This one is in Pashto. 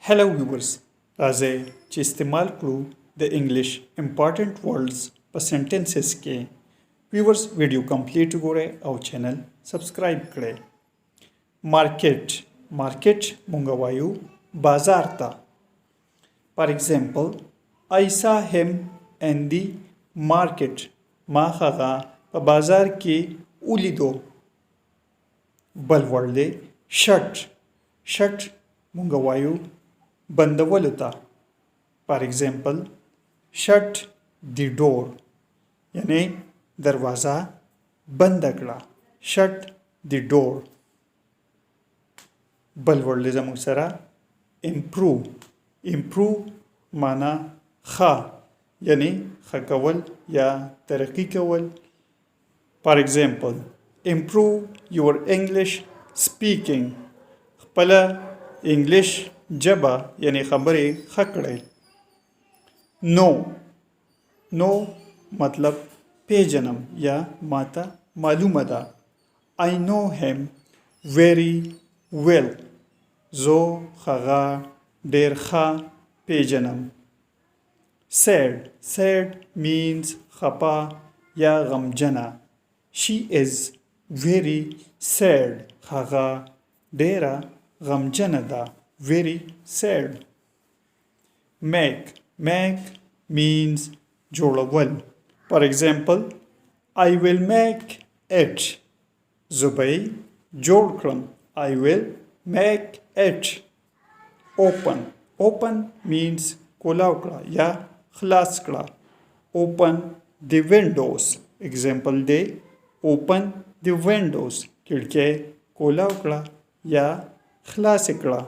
Hello viewers, راځئ چې استعمال کړو د انګلیش امپارټنٹ ورډز په سنټنسز کې. ویورز ویډیو کمپلیټ وګورئ او چینل سبسکرایب کړئ. مارکیټ مونږ وایو بازار ته. فار ایگزامپل I saw him in the market. ما هغه په بازار کې ولیدو. بل ورډ دی شټ مونږ وایو بندولو ته. فار ایگزامپل شٹ دی ډور یعنی دروازه بند کړه. شٹ دی ډور. بل ورډ زموږ سره امپروو معنا ښه یعنی ښه کول یا ترقی کول. فار ایگزامپل improve your English speaking. خپله انګلیش ژبه یعنی خبرې ښه کړئ. نو مطلب پیژنم یا ماته معلومه ده. I know him very well. زه هغه ډېر ښه پیژنم. sad means خپه یا غمجنه. She is very sad. هغه ډېره غمجنه ده. Very sad. Make means جوړول. For example, I will make it. زبې جوړ کړم. I will make it. Open means کولاو کړه یا خلاص کړه. Open the windows. Example دی open the windows. کړکۍ کولاو کړه یا خلاص کړه.